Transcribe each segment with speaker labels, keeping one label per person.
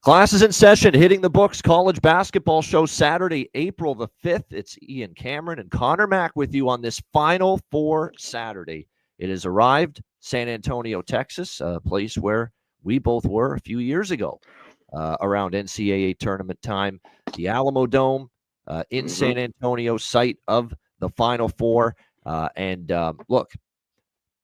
Speaker 1: Classes in session, hitting the books, college basketball show Saturday, April the 5th. It's Ian Cameron and Connor Mack with you on this Final Four Saturday. It has arrived, San Antonio, Texas, a place where we both were a few years ago around NCAA tournament time. The Alamo Dome in San Antonio, site of the Final Four. Look,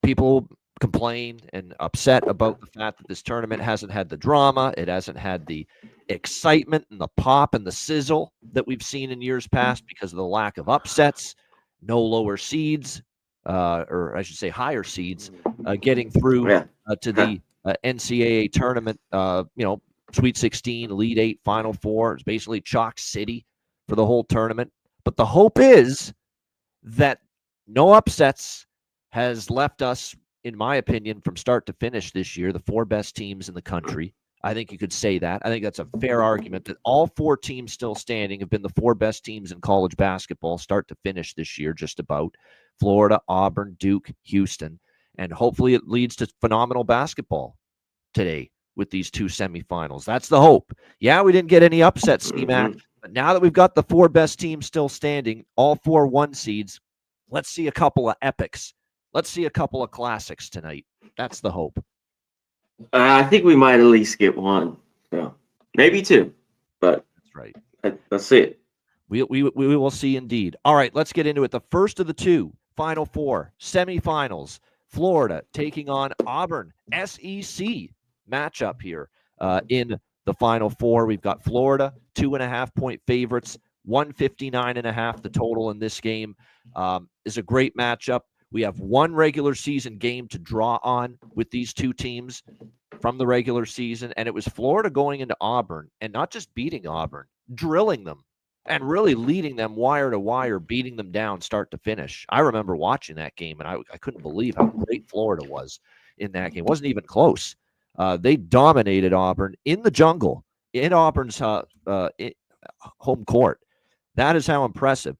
Speaker 1: people complain and upset about the fact that this tournament hasn't had the drama. It hasn't had the excitement and the pop and the sizzle that we've seen in years past because of the lack of upsets, no lower seeds, or I should say higher seeds, getting through to the NCAA tournament, Sweet 16, Elite 8, Final Four. It's basically chalk city for the whole tournament. But the hope is that no upsets has left us, in my opinion, from start to finish this year, the four best teams in the country. I think you could say that. I think that's a fair argument that all four teams still standing have been the four best teams in college basketball start to finish this year, just about. Florida, Auburn, Duke, Houston. And hopefully it leads to phenomenal basketball today with these two semifinals. That's the hope. Yeah, we didn't get any upsets, C-Mac, but now that we've got the four best teams still standing, all four one seeds, let's see a couple of epics. Let's see a couple of classics tonight. That's the hope.
Speaker 2: I think we might at least get one. So maybe two, but
Speaker 1: that's right.
Speaker 2: Let's see it.
Speaker 1: We will see indeed. All right, let's get into it. The first of the two Final Four semifinals. Florida taking on Auburn. SEC matchup here in the Final Four. We've got Florida 2.5-point favorites. 159.5 the total in this game. Is a great matchup. We have one regular season game to draw on with these two teams from the regular season, and it was Florida going into Auburn and not just beating Auburn, drilling them and really leading them wire to wire, beating them down start to finish. I remember watching that game, and I couldn't believe how great Florida was in that game. It wasn't even close. They dominated Auburn in the jungle, in Auburn's home court. That is how impressive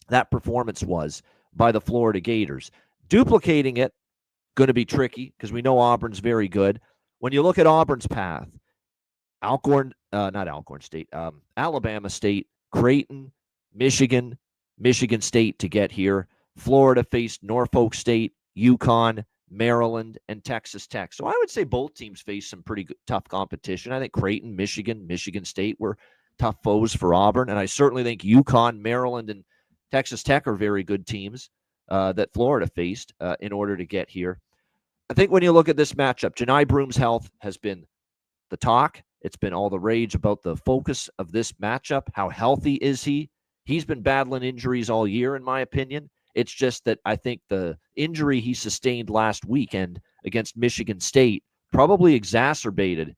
Speaker 1: that performance was by the Florida Gators. Duplicating it, going to be tricky because we know Auburn's very good. When you look at Auburn's path, Alabama State, Creighton, Michigan State to get here. Florida faced Norfolk State, UConn, Maryland, and Texas Tech. So I would say both teams face some pretty good, tough competition. I think Creighton, Michigan State were tough foes for Auburn, and I certainly think UConn, Maryland, and Texas Tech are very good teams that Florida faced in order to get here. I think when you look at this matchup, Johni Broome's health has been the talk. It's been all the rage about the focus of this matchup. How healthy is he? He's been battling injuries all year, in my opinion. It's just that I think the injury he sustained last weekend against Michigan State probably exacerbated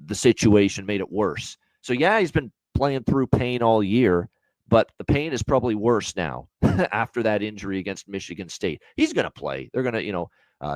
Speaker 1: the situation, made it worse. So, yeah, he's been playing through pain all year, but the pain is probably worse now after that injury against Michigan State. He's going to play. They're going to,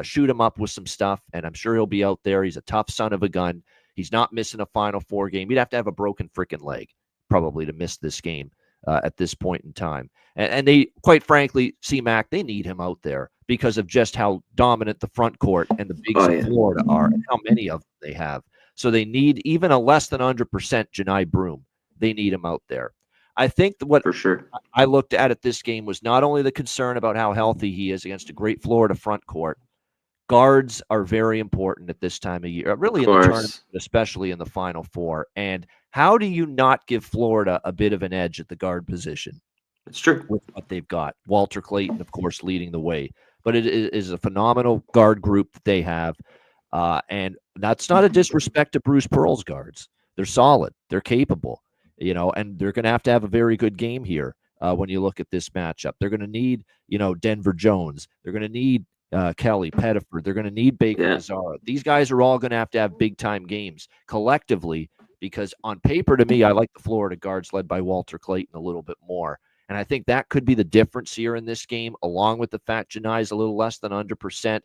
Speaker 1: shoot him up with some stuff, and I'm sure he'll be out there. He's a tough son of a gun. He's not missing a Final Four game. He'd have to have a broken freaking leg probably to miss this game at this point in time. And they, quite frankly, C-Mac, they need him out there because of just how dominant the front court and the bigs of Florida are and how many of them they have. So they need even a less than 100% Johni Broome. They need him out there. I think what
Speaker 2: for sure
Speaker 1: I looked at this game was not only the concern about how healthy he is against a great Florida front court. Guards are very important at this time of year, really in the tournament, especially in the Final Four. And how do you not give Florida a bit of an edge at the guard position?
Speaker 2: It's true.
Speaker 1: With what they've got. Walter Clayton, of course, leading the way. But it is a phenomenal guard group that they have. And that's not a disrespect to Bruce Pearl's guards. They're solid. They're capable, and they're going to have a very good game here when you look at this matchup. They're going to need, Denver Jones. They're going to need Kelly, Pettiford. They're going to need Baker Mazzara. These guys are all going to have big-time games collectively because on paper, to me, I like the Florida guards led by Walter Clayton a little bit more. And I think that could be the difference here in this game, along with the fact Johni's a little less than 100%.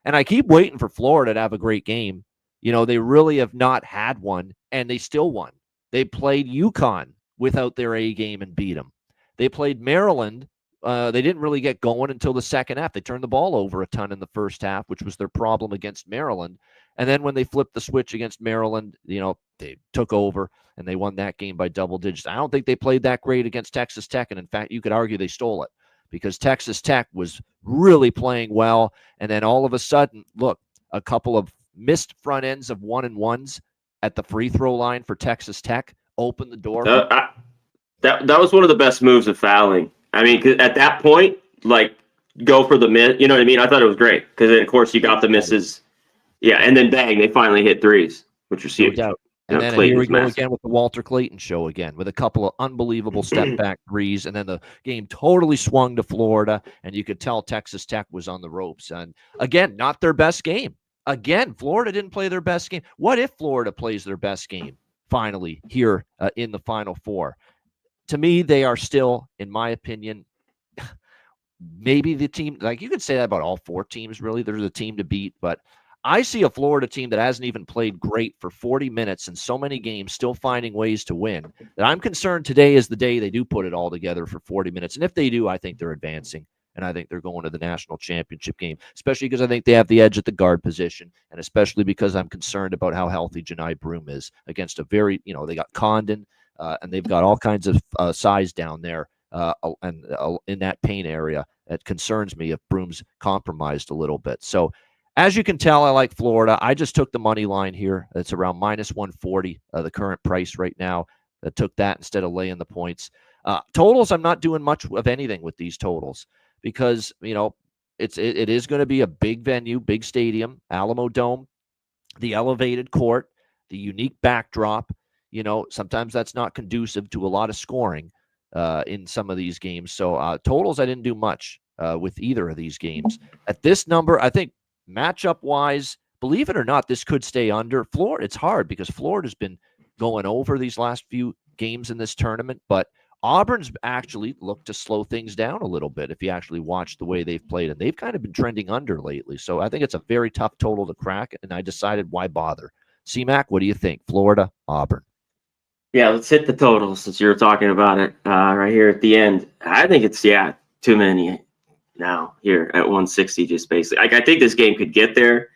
Speaker 1: And I keep waiting for Florida to have a great game. They really have not had one, and they still won. They played UConn without their A game and beat them. They played Maryland they didn't really get going until the second half. They turned the ball over a ton in the first half, which was their problem against Maryland. And then when they flipped the switch against Maryland, they took over and they won that game by double digits. I don't think they played that great against Texas Tech. And in fact, you could argue they stole it because Texas Tech was really playing well. And then all of a sudden, look, a couple of missed front ends of 1-and-1s at the free throw line for Texas Tech opened the door.
Speaker 2: That was one of the best moves of fouling. I mean, 'cause at that point, like, go for the miss. You know what I mean? I thought it was great because then, of course, you got the misses. Yeah, and then bang, they finally hit threes, which was huge.
Speaker 1: No doubt. And then here we go again with the Walter Clayton show again with a couple of unbelievable step back threes. And then the game totally swung to Florida, and you could tell Texas Tech was on the ropes. And again, not their best game. Again, Florida didn't play their best game. What if Florida plays their best game finally here in the Final Four? To me, they are still, in my opinion, maybe the team. Like, you could say that about all four teams, really. There's a team to beat, but I see a Florida team that hasn't even played great for 40 minutes in so many games, still finding ways to win, that I'm concerned today is the day they do put it all together for 40 minutes. And if they do, I think they're advancing, and I think they're going to the national championship game, especially because I think they have the edge at the guard position, and especially because I'm concerned about how healthy Janai Broome is against a very, they got Condon, and they've got all kinds of size down there and in that paint area. It concerns me if Broome's compromised a little bit. So, as you can tell, I like Florida. I just took the money line here. It's around -140, the current price right now. I took that instead of laying the points. Totals, I'm not doing much of anything with these totals because, it is going to be a big venue, big stadium, Alamo Dome, the elevated court, the unique backdrop. Sometimes that's not conducive to a lot of scoring in some of these games. So totals, I didn't do much with either of these games. At this number, I think, matchup wise, believe it or not, this could stay under. Florida, it's hard because Florida's been going over these last few games in this tournament, but Auburn's actually looked to slow things down a little bit if you actually watch the way they've played, and they've kind of been trending under lately. So I think it's a very tough total to crack, and I decided why bother. C-Mac, what do you think? Florida, Auburn.
Speaker 2: Yeah, let's hit the total since you were talking about it right here at the end. I think it's, too many now here at 160, just basically. I think this game could get there,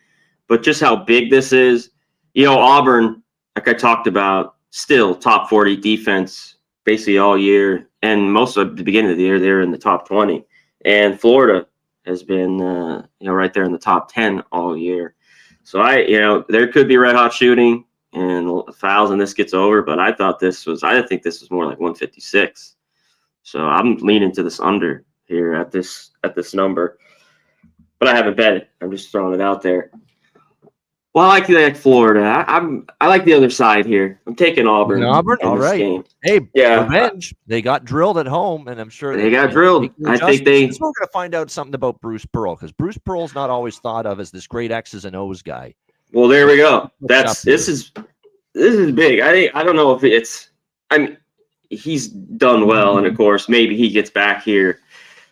Speaker 2: but just how big this is. Auburn, like I talked about, still top 40 defense basically all year, and most of the beginning of the year they're in the top 20. And Florida has been right there in the top 10 all year. So there could be red hot shooting and fouls and this gets over, but I think this was more like 156. So I'm leaning to this under here at this number, but I haven't bet it. I'm just throwing it out there. Well, I like Florida. I like the other side here. I'm taking Auburn.
Speaker 1: Auburn, all right.
Speaker 2: Game.
Speaker 1: Hey, revenge. They got drilled at home, and I'm sure
Speaker 2: they got drilled. I think we're
Speaker 1: going to find out something about Bruce Pearl because Bruce Pearl's not always thought of as this great X's and O's guy.
Speaker 2: Well, there we go. This is big. I don't know if it's. He's done well, and of course, maybe he gets back here.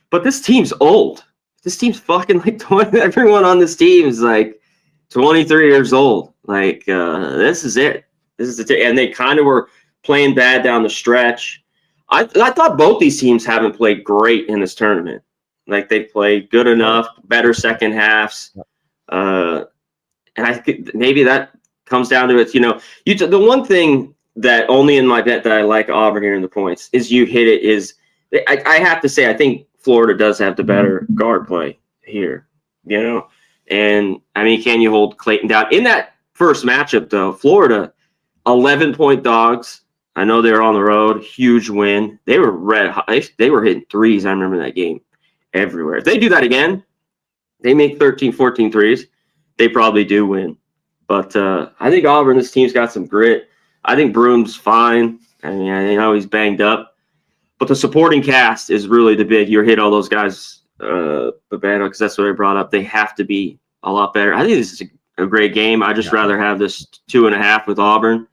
Speaker 2: But this team's old. This team's fucking like 20. Everyone on this team is like 23 years old. Like, this is it. And they kind of were playing bad down the stretch. I thought both these teams haven't played great in this tournament. Like, they played good enough, better second halves. And I think maybe that comes down to it. The one thing that only in my bet that I like Auburn here in the points is you hit it is I have to say, I think Florida does have the better guard play here, and can you hold Clayton down in that first matchup though? Florida, 11-point dogs. I know they were on the road, huge win. They were red hot. They were hitting threes. I remember that game everywhere. If they do that again, they make 13, 14 threes. They probably do win. But I think Auburn, this team's got some grit. I think Broome's fine. I know he's banged up. But the supporting cast is really the big. You hit all those guys, because that's what I brought up. They have to be a lot better. I think this is a great game. I just rather have this 2.5 with Auburn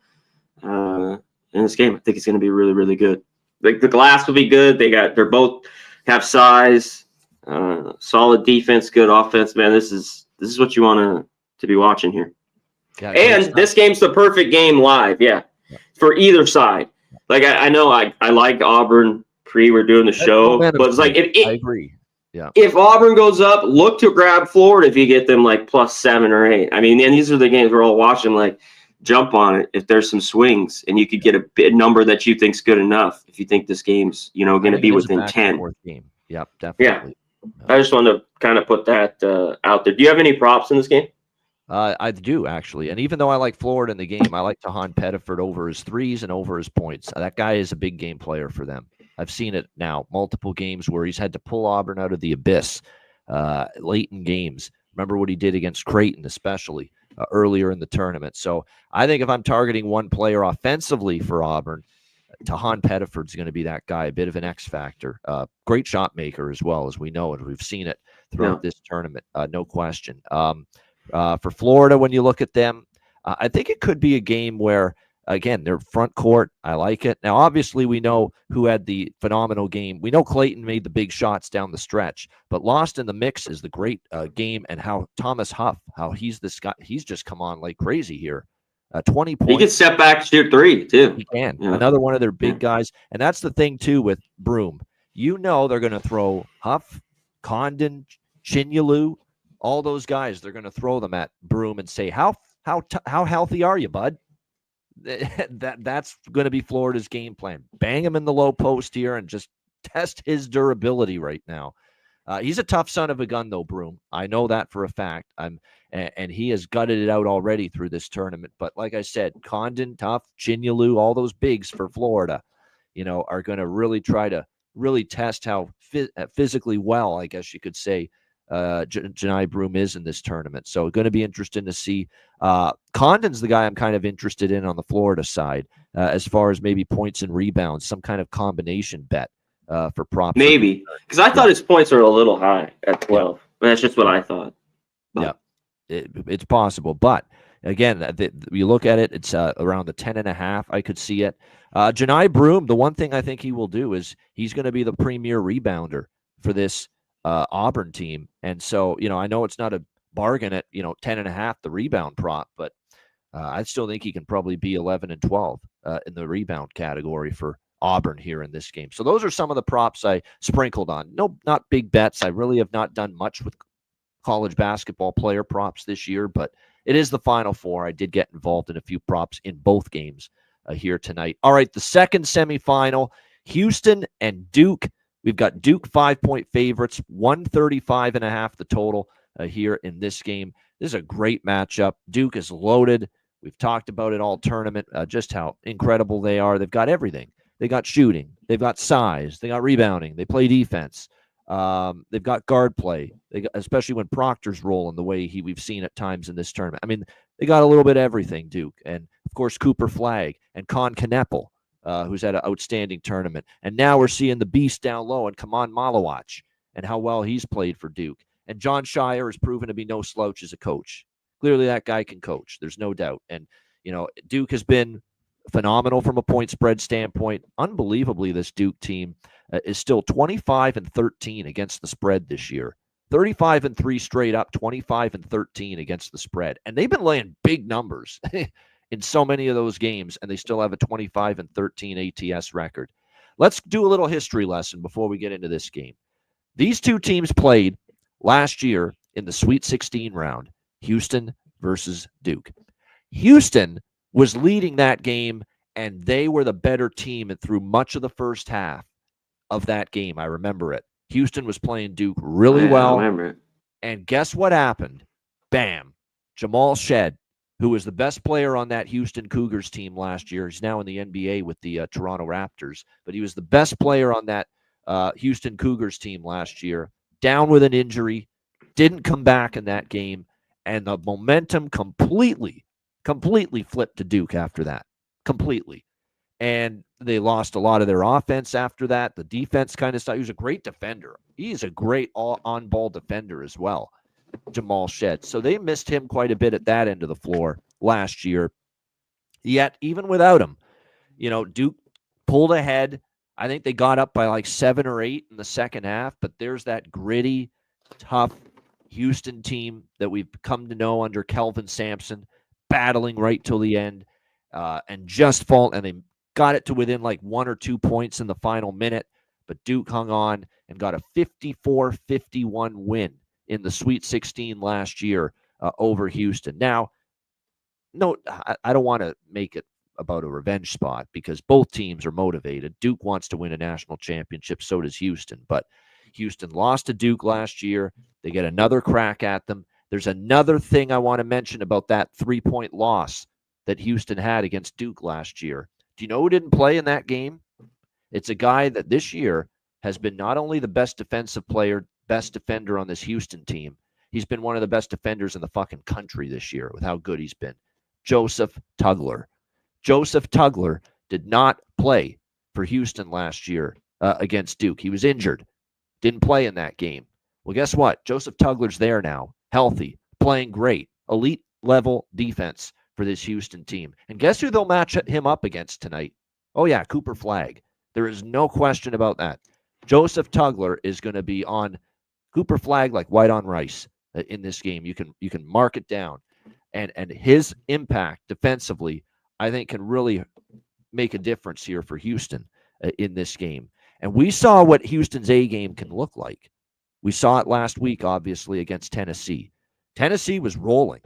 Speaker 2: in this game. I think it's going to be really, really good. Like the glass will be good. They're both have size, solid defense, good offense. Man, this is what you want to be watching here.
Speaker 1: Yeah,
Speaker 2: and this game's the perfect game live. Yeah, for either side. Like I know I like Auburn pre we're doing the show. But it's like
Speaker 1: I agree. Yeah.
Speaker 2: If Auburn goes up, look to grab Florida if you get them like +7 or 8. I mean, and these are the games we're all watching. Like, jump on it if there's some swings, and you could get a number that you think's good enough. If you think this game's going to be within 10.
Speaker 1: Game. Yep, definitely.
Speaker 2: Yeah. I just want to kind of put that out there. Do you have any props in this game?
Speaker 1: I do, actually. And even though I like Florida in the game, I like Tahan Pettiford over his threes and over his points. That guy is a big game player for them. I've seen it now, multiple games where he's had to pull Auburn out of the abyss late in games. Remember what he did against Creighton, especially earlier in the tournament. So I think if I'm targeting one player offensively for Auburn, Tahan Pettiford's going to be that guy, a bit of an X factor. Great shot maker as well, as we know, and we've seen it throughout this tournament, no question. For Florida, when you look at them, I think it could be a game where, again, their front court, I like it. Now, obviously, we know who had the phenomenal game. We know Clayton made the big shots down the stretch, but lost in the mix is the great game, and how Thomas Huff, how he's this guy, he's just come on like crazy here. 20 points.
Speaker 2: He can step back, shoot 3, too.
Speaker 1: He can. Yeah. Another one of their big guys. And that's the thing, too, with Broome. You know they're going to throw Huff, Condon, Chinyelu, all those guys. They're going to throw them at Broome and say, how healthy are you, bud? That's going to be Florida's game plan. Bang him in the low post here and just test his durability right now. He's a tough son of a gun, though, Broome. I know that for a fact. And he has gutted it out already through this tournament. But like I said, Condon, Tough, Chinyelu, all those bigs for Florida, are going to really try to really test how physically well, I guess you could say, Johni Broome is in this tournament. So going to be interesting to see. Condon's the guy I'm kind of interested in on the Florida side as far as maybe points and rebounds, some kind of combination bet for props.
Speaker 2: Maybe, because I thought his points are a little high at 12. Yeah. That's just what I thought. But.
Speaker 1: Yeah. It's possible, but again, you look at it, it's around the 10.5. I could see it. Johni Broome, the one thing I think he will do is he's going to be the premier rebounder for this Auburn team. And so, I know it's not a bargain at 10.5, the rebound prop, but I still think he can probably be 11 and 12 in the rebound category for Auburn here in this game. So those are some of the props I sprinkled on. No, not big bets. I really have not done much with college basketball player props this year, but it is the Final Four. I did get involved in a few props in both games here tonight. All right, the second semifinal, Houston and Duke. We've got Duke 5-point favorites, 135.5 the total here in this game. This is a great matchup. Duke is loaded. We've talked about it all tournament, just how incredible they are. They've got everything. They got shooting. They've got size. They got rebounding. They play defense. They've got guard play, especially when Proctor's rolling the way we've seen at times in this tournament. I mean, they got a little bit of everything, Duke. And, of course, Cooper Flagg and Con Kneppel, who's had an outstanding tournament. And now we're seeing the beast down low and Kaman Malawach and how well he's played for Duke. And John Shire has proven to be no slouch as a coach. Clearly that guy can coach. There's no doubt. And, Duke has been phenomenal from a point spread standpoint. Unbelievably, this Duke team is still 25-13 against the spread this year. 35-3 straight up, 25-13 against the spread. And they've been laying big numbers in so many of those games, and they still have a 25-13 ATS record. Let's do a little history lesson before we get into this game. These two teams played last year in the Sweet 16 round, Houston versus Duke. Houston was leading that game, and they were the better team through much of the first half of that game. I remember it. Houston was playing Duke really well.
Speaker 2: I remember it.
Speaker 1: And guess what happened? Bam. Jamal Shedd, who was the best player on that Houston Cougars team last year. He's now in the NBA with the Toronto Raptors. But he was the best player on that Houston Cougars team last year. Down with an injury. Didn't come back in that game. And the momentum completely flipped to Duke after that. Completely. And they lost a lot of their offense after that. The defense kind of started. He was a great defender. He's a great on-ball defender as well, Jamal Shedd. So they missed him quite a bit at that end of the floor last year. Yet, even without him, Duke pulled ahead. I think they got up by like 7 or 8 in the second half, but there's that gritty, tough Houston team that we've come to know under Kelvin Sampson, battling right till the end, and they got it to within like 1 or 2 points in the final minute. but Duke hung on and got a 54-51 win in the Sweet 16 last year over Houston. Now, no, I don't want to make it about a revenge spot because both teams are motivated. Duke wants to win a national championship, so does Houston. But Houston lost to Duke last year. They get another crack at them. There's another thing I want to mention about that 3-point loss that Houston had against Duke last year. Do you know who didn't play in that game? It's a guy that this year has been not only the best defensive player, best defender on this Houston team, he's been one of the best defenders in the fucking country this year with how good he's been. Joseph Tugler. Joseph Tugler did not play for Houston last year against Duke. He was injured. Didn't play in that game. Well, guess what? Joseph Tugler's there now, healthy, playing great, elite level defense for this Houston team. And guess who they'll match him up against tonight? Oh, yeah, Cooper Flagg. There is no question about that. Joseph Tugler is going to be on Cooper Flagg like white on rice in this game. You can mark it down. And his impact defensively, I think, can really make a difference here for Houston in this game. And we saw what Houston's A game can look like. We saw it last week, obviously, against Tennessee. Tennessee was rolling.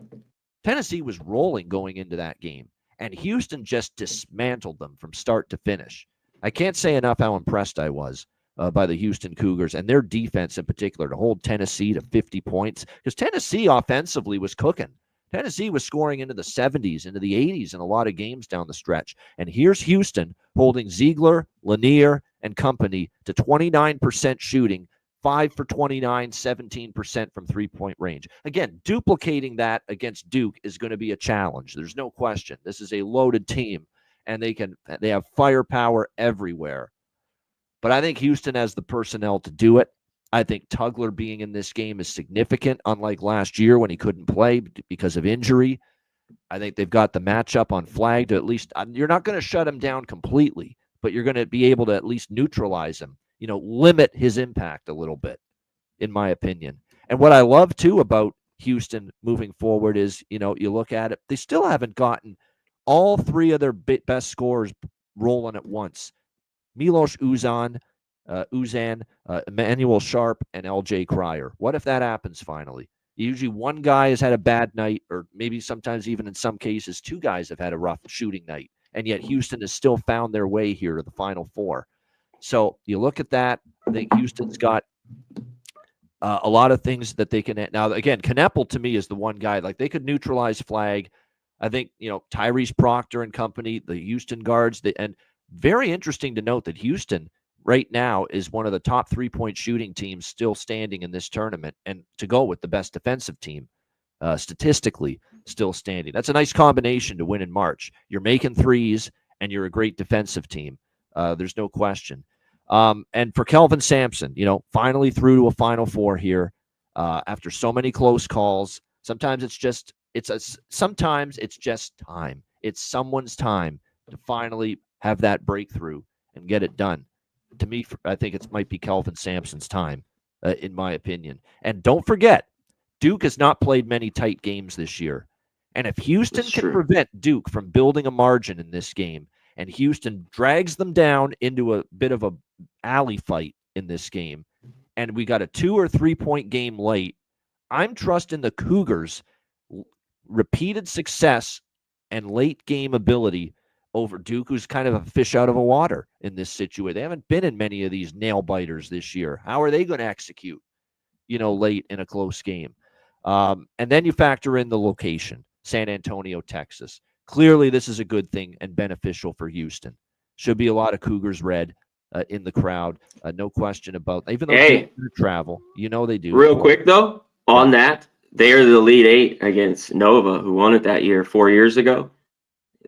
Speaker 1: Tennessee was rolling going into that game. And Houston just dismantled them from start to finish. I can't say enough how impressed I was by the Houston Cougars and their defense in particular to hold Tennessee to 50 points. Because Tennessee offensively was cooking. Tennessee was scoring into the 70s, into the 80s in a lot of games down the stretch. And here's Houston holding Ziegler, Lanier, and company to 29% shooting, 5 for 29, 17% from three-point range. Again, duplicating that against Duke is going to be a challenge. There's no question. This is a loaded team, and they have firepower everywhere. But I think Houston has the personnel to do it. I think Tugler being in this game is significant, unlike last year when he couldn't play because of injury. I think they've got the matchup on Flagg to at least, you're not going to shut him down completely, but you're going to be able to at least neutralize him, limit his impact a little bit, in my opinion. And what I love, too, about Houston moving forward is, you look at it, they still haven't gotten all three of their best scorers rolling at once. Milos Uzan, Emmanuel Sharp, and LJ Cryer. What if that happens finally? Usually one guy has had a bad night, or maybe sometimes even in some cases, two guys have had a rough shooting night, and yet Houston has still found their way here to the Final Four. So you look at that, I think Houston's got a lot of things that they can. Now, again, Kneppel to me is the one guy, like they could neutralize Flagg. I think, Tyrese Proctor and company, the Houston guards, and very interesting to note that Houston right now is one of the top 3-point shooting teams still standing in this tournament, and to go with the best defensive team statistically still standing. That's a nice combination to win in March. You're making threes and you're a great defensive team. There's no question. And for Kelvin Sampson, finally through to a Final Four here after so many close calls. Sometimes it's just time. It's someone's time to finally have that breakthrough and get it done. To me, I think it might be Kelvin Sampson's time, in my opinion. And don't forget, Duke has not played many tight games this year. And if Houston can prevent Duke from building a margin in this game, and Houston drags them down into a bit of a alley fight in this game, and we got a 2 or 3 point game late, I'm trusting the Cougars' repeated success and late game ability over Duke, who's kind of a fish out of a water in this situation. They haven't been in many of these nail biters this year. How are they going to execute, late in a close game? And then you factor in the location, San Antonio, Texas. Clearly, this is a good thing and beneficial for Houston. Should be a lot of Cougars red in the crowd. No question about that. Even though they travel, they do.
Speaker 2: Real quick, though, on that, they are the Elite Eight against Nova, who won it that year 4 years ago.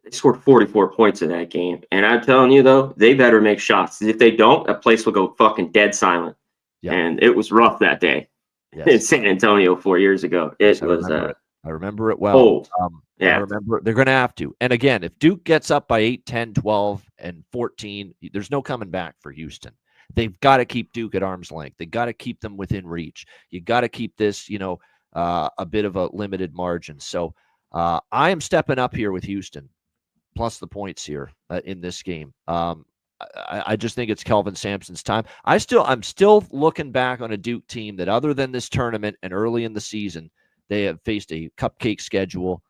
Speaker 2: They scored 44 points in that game. And I'm telling you, though, they better make shots. If they don't, that place will go fucking dead silent. Yep. And it was rough that day in San Antonio 4 years ago.
Speaker 1: I remember it well.
Speaker 2: Old.
Speaker 1: I remember they're going to have to. And again, if Duke gets up by 8, 10, 12, and 14, there's no coming back for Houston. They've got to keep Duke at arm's length. They got to keep them within reach. You got to keep this, a bit of a limited margin. So I am stepping up here with Houston, plus the points here in this game. I just think it's Kelvin Sampson's time. I'm still looking back on a Duke team that, other than this tournament and early in the season, they have faced a cupcake schedule.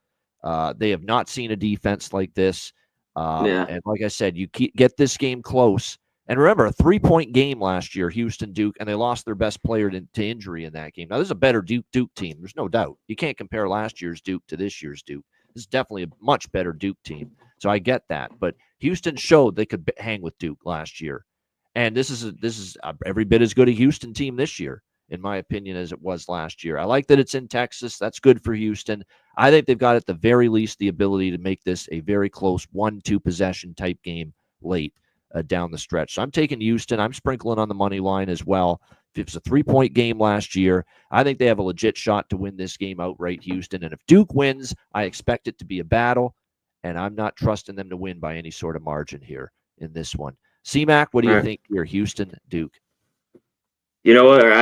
Speaker 1: They have not seen a defense like this. And like I said, you get this game close. And remember, a 3-point game last year, Houston Duke, and they lost their best player to injury in that game. Now, this is a better Duke team. There's no doubt. You can't compare last year's Duke to this year's Duke. This is definitely a much better Duke team. So I get that. But Houston showed they could hang with Duke last year. And this is every bit as good a Houston team this year, in my opinion, as it was last year. I like that it's in Texas. That's good for Houston. I think they've got, at the very least, the ability to make this a very close 1-2 possession type game late down the stretch. So I'm taking Houston. I'm sprinkling on the money line as well. If it was a 3-point game last year, I think they have a legit shot to win this game outright, Houston. And if Duke wins, I expect it to be a battle, and I'm not trusting them to win by any sort of margin here in this one. C-Mac, what do you think here, Houston, Duke?
Speaker 2: You know what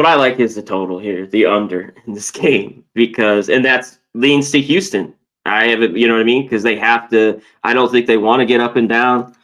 Speaker 2: I like is the total here, the under in this game, and that's leans to Houston. I have it, you know what I mean? Because they have to. I don't think they want to get up and down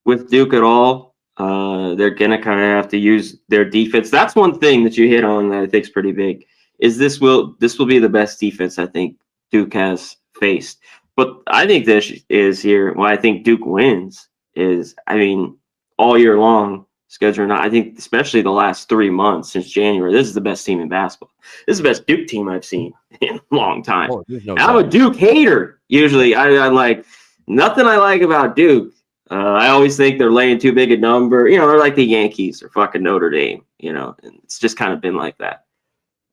Speaker 2: with Duke at all. They're gonna kind of have to use their defense. That's one thing that you hit on that I think is pretty big. Is this will be the best defense I think Duke has faced. But I think this is here. Why I think Duke wins is, I mean, all year long, schedule or not, I think especially the last 3 months since January, this is the best team in basketball. This is the best Duke team I've seen in a long time.
Speaker 1: Oh, no
Speaker 2: I'm a Duke hater. Usually, I like nothing I like about Duke. I always think they're laying too big a number. You know, they're like the Yankees or fucking Notre Dame. You know, and it's just kind of been like that.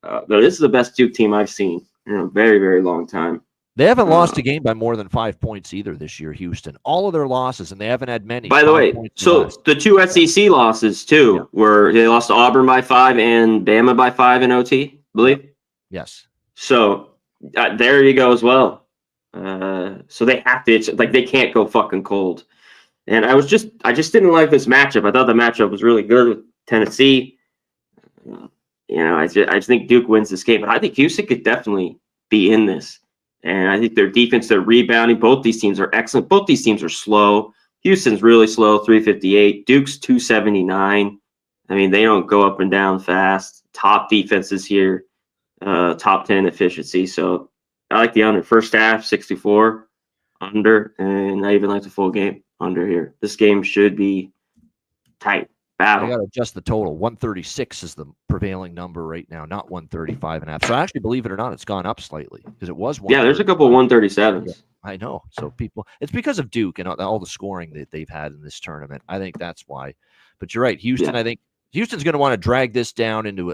Speaker 2: But this is the best Duke team I've seen in a very, very long time.
Speaker 1: They haven't lost a game by more than 5 points either this year, Houston. All of their losses, and they haven't had many.
Speaker 2: By the way, so the 2 SEC losses, too, were they lost to Auburn by 5 and Bama by 5 in OT, I believe?
Speaker 1: Yes.
Speaker 2: So there you go as well. So they have to, it's like they can't go fucking cold. And I just didn't like this matchup. I thought the matchup was really good with Tennessee. You know, I just think Duke wins this game, but I think Houston could definitely be in this. And I think their defense, their rebounding, both these teams are excellent. Both these teams are slow. Houston's really slow, 358. Duke's 279. I mean, they don't go up and down fast. Top defenses here, top 10 efficiency. So I like the under. First half, 64 under, and I even like the full game under here. This game should be tight. Battle.
Speaker 1: I got to adjust the total. 136 is the prevailing number right now, not 135.5. So actually, believe it or not, it's gone up slightly because it was.
Speaker 2: Yeah, there's a couple 137s.
Speaker 1: Yeah, I know. So it's because of Duke and all the scoring that they've had in this tournament. I think that's why. But you're right, Houston. Yeah. I think Houston's going to want to drag this down into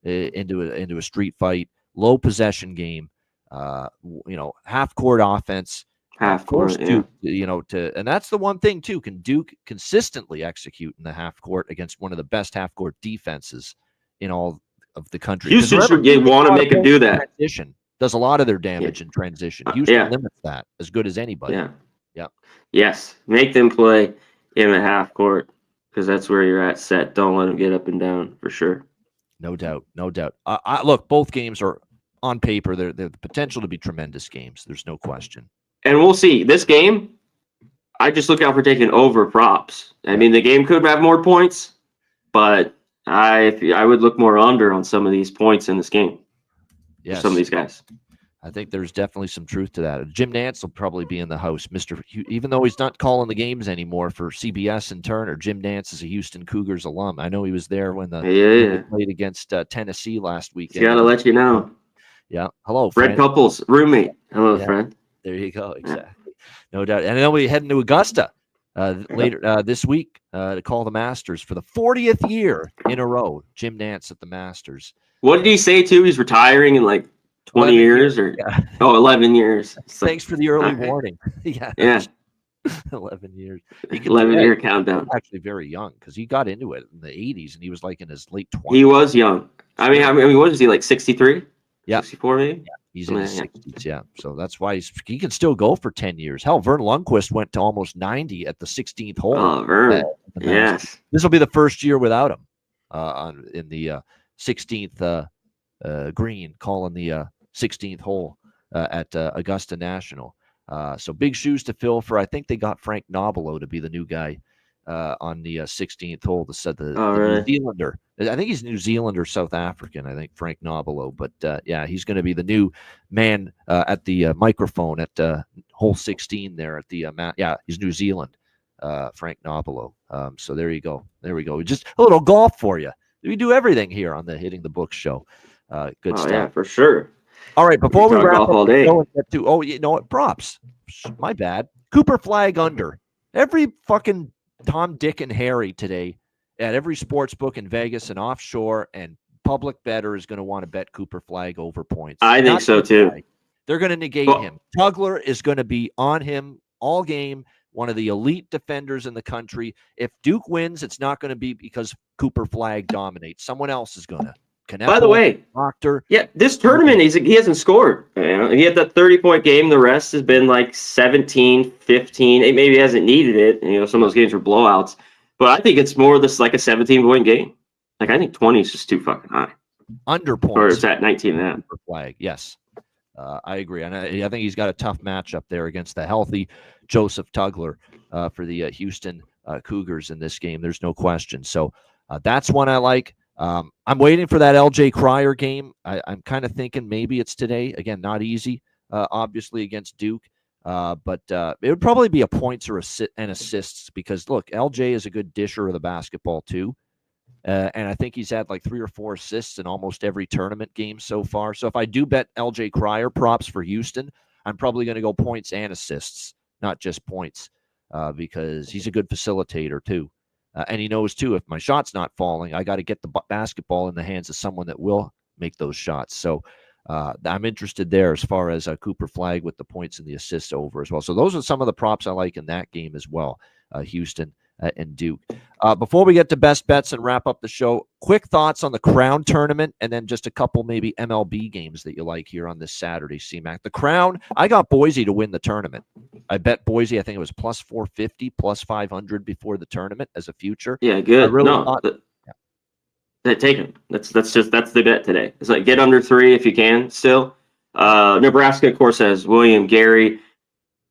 Speaker 1: a street fight, low possession game. Half court offense.
Speaker 2: Half court,
Speaker 1: Duke, and that's the one thing too. Can Duke consistently execute in the half court against one of the best half court defenses in all of the country?
Speaker 2: Houston want to make them do that.
Speaker 1: Transition does a lot of their damage in transition. Houston limits that as good as anybody.
Speaker 2: Yeah. Yes, make them play in the half court because that's where you're at set. Don't let them get up and down for sure.
Speaker 1: No doubt. Look, both games are on paper. They're the potential to be tremendous games. There's no question.
Speaker 2: And we'll see. This game, I just look out for taking over props. I mean, the game could have more points, but I would look more under on some of these points in this game.
Speaker 1: Yes.
Speaker 2: Some of these guys.
Speaker 1: I think there's definitely some truth to that. Jim Nantz will probably be in the house. Even though he's not calling the games anymore for CBS and Turner, Jim Nantz is a Houston Cougars alum. I know he was there when they played against Tennessee last weekend.
Speaker 2: Got to let you know.
Speaker 1: Yeah. Hello,
Speaker 2: Fred
Speaker 1: friend.
Speaker 2: Couples, roommate. Hello, friend.
Speaker 1: There you go. Exactly. No doubt. And then we're heading to Augusta later this week to call the Masters for the 40th year in a row. Jim Nantz at the Masters.
Speaker 2: What did he say, too? He's retiring in like 20 years or 11 years.
Speaker 1: Thanks for the early warning. Yeah. 11 years.
Speaker 2: 11-year countdown.
Speaker 1: Actually very young because he got into it in the 80s and he was like in his late 20s.
Speaker 2: He was young. I mean, what is he, like 63?
Speaker 1: Yeah.
Speaker 2: 64 maybe?
Speaker 1: Yeah. He's in his 60s, So that's why he can still go for 10 years. Hell, Vern Lundquist went to almost 90 at the 16th hole.
Speaker 2: Oh, Vern. Yes.
Speaker 1: This will be the first year without him in the 16th green, calling the 16th hole at Augusta National. So big shoes to fill for. I think they got Frank Nobilo to be the new guy on the 16th hole. The New Zealander. I think he's New Zealand or South African. I think Frank Nobilo. But yeah, he's going to be the new man at the microphone at hole 16 there at the yeah, he's New Zealand. Frank Nobilo. So there you go. There we go. Just a little golf for you. We do everything here on the Hitting the Books show. Good stuff.
Speaker 2: Yeah, for sure.
Speaker 1: All right, before we wrap up
Speaker 2: all day.
Speaker 1: And get to, you know what? Props. My bad. Cooper Flag under. Every fucking Tom, Dick, and Harry today at every sports book in Vegas and offshore and public bettor is going to want to bet Cooper Flag over points.
Speaker 2: I think so too.
Speaker 1: They're going to negate him. Tugler is going to be on him all game. One of the elite defenders in the country. If Duke wins, it's not going to be because Cooper Flag dominates. Someone else is going to.
Speaker 2: By the way,
Speaker 1: Proctor.
Speaker 2: Yeah, this tournament, he hasn't scored. He had that 30-point game. The rest has been like 17, 15. Maybe he hasn't needed it. Some of those games were blowouts. But I think it's more this like a 17-point game. Like, I think 20 is just too fucking high.
Speaker 1: Under points.
Speaker 2: Or is that 19 and
Speaker 1: Cooper Flag, yes. I agree. And I think he's got a tough matchup there against the healthy Joseph Tugler for the Houston Cougars in this game. There's no question. So that's one I like. I'm waiting for that LJ Cryer game. I'm kind of thinking maybe it's today. Again, not easy, obviously, against Duke. But it would probably be a points or assists because, look, LJ is a good disher of the basketball, too. And I think he's had like 3 or 4 assists in almost every tournament game so far. So if I do bet LJ Cryer props for Houston, I'm probably going to go points and assists, not just points, because he's a good facilitator, too. And he knows, too, if my shot's not falling, I got to get the basketball in the hands of someone that will make those shots. So I'm interested there as far as Cooper Flag with the points and the assists over as well. So those are some of the props I like in that game as well, Houston and Duke. Before we get to best bets and wrap up the show, quick thoughts on the Crown tournament and then just a couple maybe MLB games that you like here on this Saturday, C-Mac. The Crown, I got Boise to win the tournament. I bet Boise, I think it was plus 450, plus 500 before the tournament as a future.
Speaker 2: Yeah, good. Take them. That's the bet today. It's like get under 3 if you can still. Nebraska, of course, has William Gary.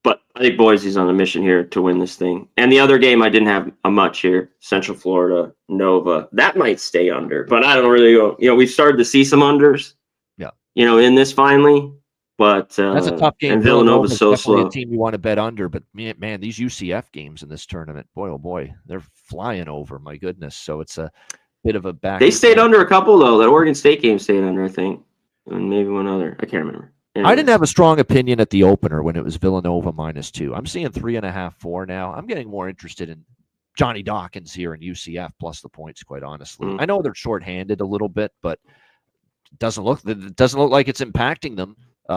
Speaker 2: But I think Boise's on a mission here to win this thing. And the other game I didn't have a much here, Central Florida, Nova. That might stay under, but I don't really go. We've started to see some unders. Yeah. In this finally, but
Speaker 1: that's a tough game.
Speaker 2: And Villanova's so slow.
Speaker 1: A team you want to bet under, but man, these UCF games in this tournament, boy oh boy, they're flying over. My goodness, so it's a bit of a back.
Speaker 2: They stayed under a couple though. That Oregon State game stayed under, I think, and maybe one other. I can't remember.
Speaker 1: I didn't have a strong opinion at the opener when it was Villanova -2. I'm seeing 3.5, 4 now. I'm getting more interested in Johnny Dawkins here in UCF plus the points, quite honestly. I know they're shorthanded a little bit, but it doesn't look like it's impacting them.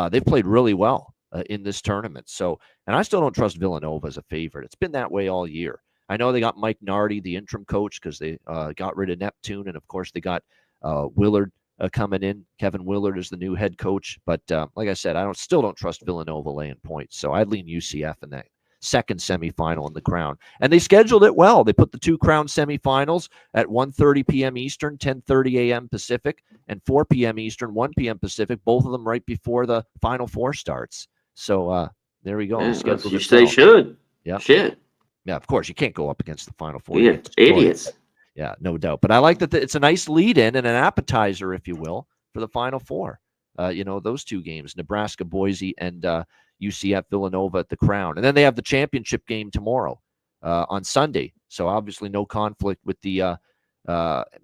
Speaker 1: They've played really well in this tournament. So, and I still don't trust Villanova as a favorite. It's been that way all year. I know they got Mike Nardi, the interim coach, because they got rid of Neptune, and of course they got Willard coming in. Kevin Willard is the new head coach. But like I said, I still don't trust Villanova laying points. So I'd lean UCF in that second semifinal in the Crown. And they scheduled it well. They put the 2 Crown semifinals at 1:30 p.m. Eastern, 10:30 a.m. Pacific, and 4 p.m. Eastern, 1 p.m. Pacific, both of them right before the Final Four starts. So there we go.
Speaker 2: They should.
Speaker 1: Yeah.
Speaker 2: Shit.
Speaker 1: Yeah, of course. You can't go up against the Final Four.
Speaker 2: Yeah, idiots.
Speaker 1: Yeah, no doubt. But I like that it's a nice lead-in and an appetizer, if you will, for the Final Four. Those 2 games, Nebraska, Boise, and UCF, Villanova at the Crown. And then they have the championship game tomorrow on Sunday. So obviously no conflict with the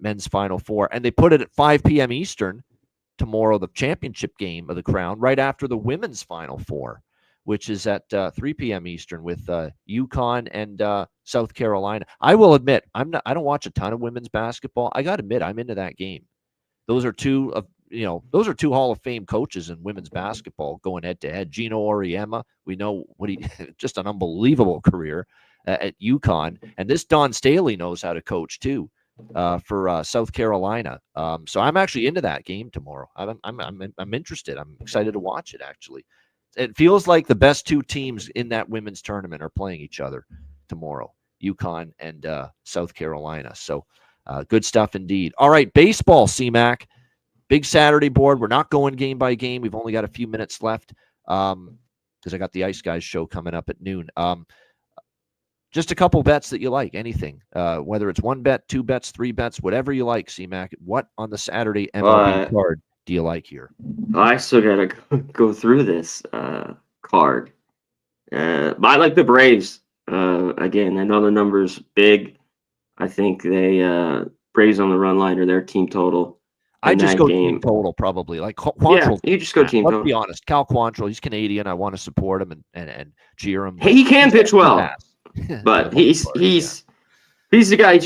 Speaker 1: men's Final Four. And they put it at 5 p.m. Eastern tomorrow, the championship game of the Crown, right after the women's Final Four, which is at 3 p.m. Eastern with UConn and South Carolina. I will admit, I don't watch a ton of women's basketball. I got to admit, I'm into that game. Those are two Hall of Fame coaches in women's basketball going head to head. Gino Auriemma, we know what he just an unbelievable career at UConn, and this Don Staley knows how to coach too for South Carolina. So I'm actually into that game tomorrow. I'm interested. I'm excited to watch it. Actually, it feels like the best 2 teams in that women's tournament are playing each other tomorrow, UConn and South Carolina. So good stuff indeed. All right, baseball, C-Mac. Big Saturday board. We're not going game by game. We've only got a few minutes left. because I got the Ice Guys show coming up at noon. Just a couple bets that you like, anything, whether it's 1 bet, 2 bets, 3 bets, whatever you like, C-Mac. What on the Saturday MLB card do you like here?
Speaker 2: I still got to go through this card. I like the Braves. Again, I know the number's big. I think they Braves on the run line or their team total.
Speaker 1: I just go team total probably. Like
Speaker 2: Quantrill. Yeah, you just go team total.
Speaker 1: Let's be honest. Cal Quantrill, he's Canadian. I want to support him and cheer him.
Speaker 2: He can pitch well. But he's the guy.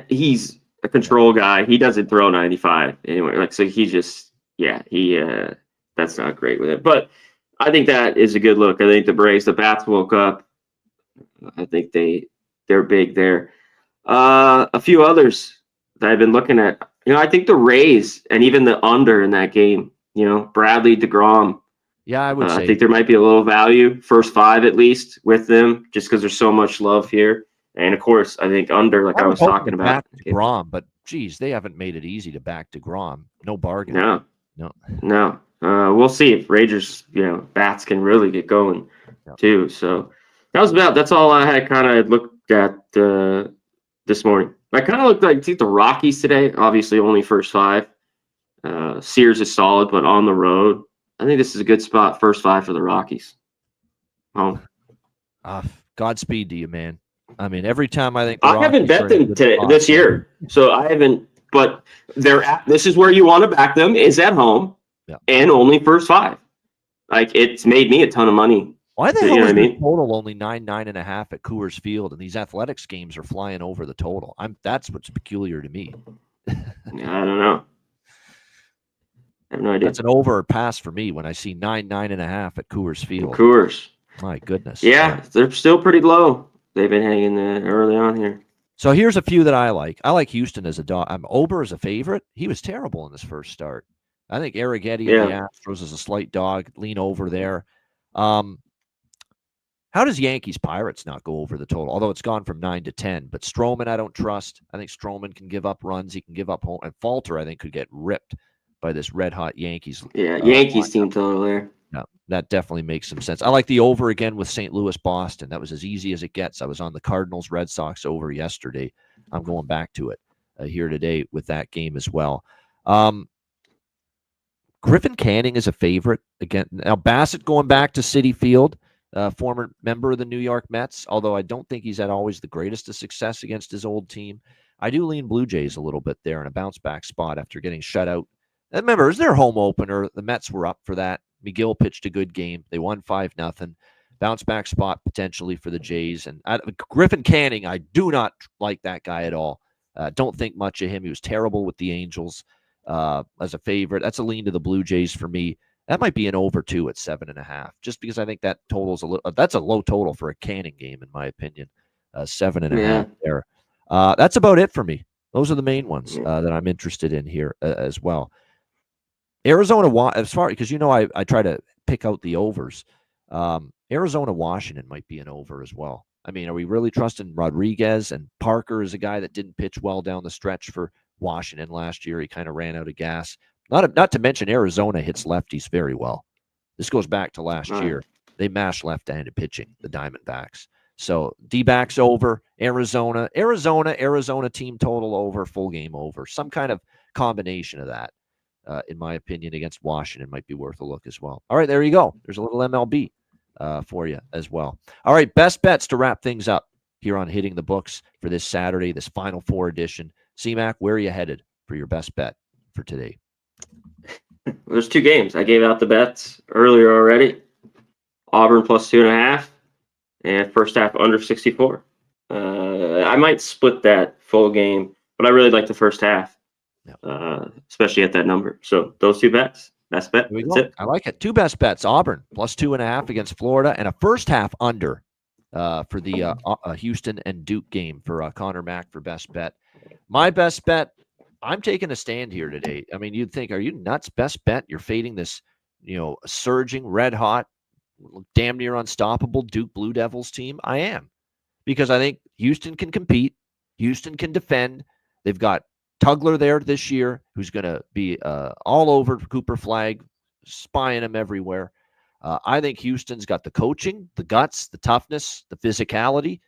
Speaker 2: He's a control guy. He doesn't throw 95 anyway. Like, so he just that's not great with it. But I think that is a good look. I think the Braves, the bats woke up. I think they're big there. A few others that I've been looking at. I think the Rays and even the under in that game. Bradley, DeGrom.
Speaker 1: Yeah, I would say.
Speaker 2: I think there might be a little value, first 5 at least, with them, just because there's so much love here. And, of course, I think under, like I was talking about.
Speaker 1: DeGrom, but, geez, they haven't made it easy to back DeGrom. No bargain.
Speaker 2: No. We'll see if Rangers, bats can really get going, too. So that's all I had kind of looked at this morning. I kind of looked like the Rockies today, obviously only first 5. Sears is solid, but on the road. I think this is a good spot, first 5 for the Rockies.
Speaker 1: Godspeed to you, man. I mean, every time I think
Speaker 2: I haven't bet them this year, so I haven't. But this is where you want to back them is at home, and only first 5. Like, it's made me a ton of money.
Speaker 1: Why the hell is the total only 9.5 at Coors Field, and these athletics games are flying over the total? That's what's peculiar to me.
Speaker 2: I don't know. I have no idea.
Speaker 1: That's an over or pass for me when I see 9.5 at Coors Field.
Speaker 2: Coors.
Speaker 1: My goodness.
Speaker 2: Yeah, they're still pretty low. They've been hanging early on here.
Speaker 1: So here's a few that I like. I like Houston as a dog. Ober as a favorite. He was terrible in this first start. I think Arrighetti and the Astros is a slight dog. Lean over there. How does Yankees Pirates not go over the total? Although it's gone from 9 to 10. But Stroman, I don't trust. I think Stroman can give up runs. He can give up home. And Falter, I think, could get ripped by this red-hot Yankees.
Speaker 2: Yeah, Yankees team total there.
Speaker 1: No, that definitely makes some sense. I like the over again with St. Louis, Boston. That was as easy as it gets. I was on the Cardinals, Red Sox over yesterday. I'm going back to it here today with that game as well. Griffin Canning is a favorite. Again, now Bassett going back to Citi Field, former member of the New York Mets, although I don't think he's had always the greatest of success against his old team. I do lean Blue Jays a little bit there in a bounce-back spot after getting shut out. And remember, it was their home opener. The Mets were up for that. McGill pitched a good game. They won 5-0. Bounce-back spot potentially for the Jays. And Griffin Canning, I do not like that guy at all. Don't think much of him. He was terrible with the Angels as a favorite. That's a lean to the Blue Jays for me. That might be an over 2 at 7.5, just because I think that total's that's a low total for a Canning game, in my opinion. 7.5 there. That's about it for me. Those are the main ones that I'm interested in here as well. Arizona, as far because I try to pick out the overs. Arizona, Washington might be an over as well. I mean, are we really trusting Rodriguez? And Parker is a guy that didn't pitch well down the stretch for Washington last year. He kind of ran out of gas. Not to mention Arizona hits lefties very well. This goes back to last year. They mashed left-handed pitching, the Diamondbacks. So D-backs over, Arizona team total over, full game over. Some kind of combination of that, in my opinion, against Washington might be worth a look as well. All right, there you go. There's a little MLB for you as well. All right, best bets to wrap things up here on Hitting the Books for this Saturday, this Final Four edition. C-Mac, where are you headed for your best bet for today?
Speaker 2: There's 2 games. I gave out the bets earlier already. Auburn plus 2.5 and first half under 64. I might split that full game, but I really like the first half, especially at that number. So those 2 bets, best bet. That's it.
Speaker 1: I like it. 2 best bets. Auburn plus 2.5 against Florida and a first half under for the Houston and Duke game for Connor Mack for best bet. My best bet, I'm taking a stand here today. I mean, you'd think, are you nuts? Best bet? You're fading this, surging, red hot, damn near unstoppable Duke Blue Devils team. I am, because I think Houston can compete. Houston can defend. They've got Tugler there this year, who's going to be all over Cooper Flag, spying him everywhere. I think Houston's got the coaching, the guts, the toughness, the physicality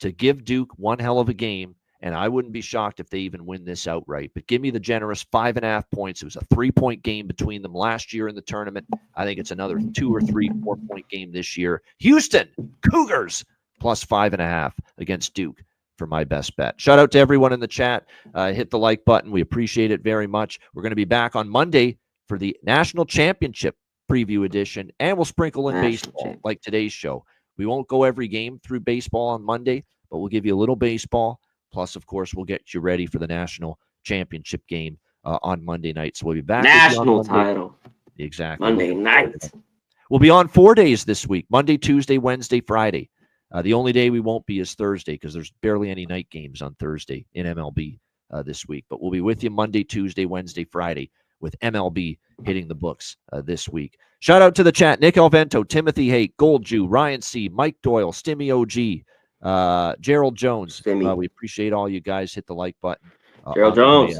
Speaker 1: to give Duke one hell of a game. And I wouldn't be shocked if they even win this outright. But give me the generous 5.5 points. It was a 3-point game between them last year in the tournament. I think it's another 2 or 3 4-point game this year. Houston Cougars plus 5.5 against Duke for my best bet. Shout out to everyone in the chat. Hit the like button. We appreciate it very much. We're going to be back on Monday for the National Championship preview edition, and we'll sprinkle in baseball like today's show. We won't go every game through baseball on Monday, but we'll give you a little baseball. Plus, of course, we'll get you ready for the national championship game on Monday night. So we'll be back.
Speaker 2: National title.
Speaker 1: Exactly.
Speaker 2: Monday night.
Speaker 1: We'll be on 4 days this week: Monday, Tuesday, Wednesday, Friday. The only day we won't be is Thursday because there's barely any night games on Thursday in MLB this week. But we'll be with you Monday, Tuesday, Wednesday, Friday with MLB hitting the books this week. Shout out to the chat: Nick Alvento, Timothy Haight, Gold Jew, Ryan C., Mike Doyle, Stimmy OG, Gerald Jones. We appreciate all you guys. Hit the like button.
Speaker 2: Gerald Jones.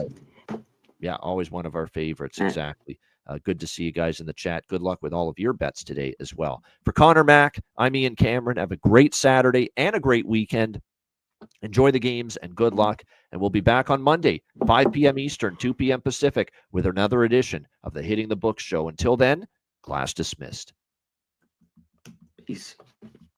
Speaker 1: Yeah, always one of our favorites. Exactly. Good to see you guys in the chat. Good luck with all of your bets today as well. For Connor Mack, I'm Ian Cameron. Have a great Saturday and a great weekend. Enjoy the games and good luck. And we'll be back on Monday, 5 p.m. Eastern, 2 p.m. Pacific, with another edition of the Hitting the Books show. Until then, class dismissed.
Speaker 2: Peace.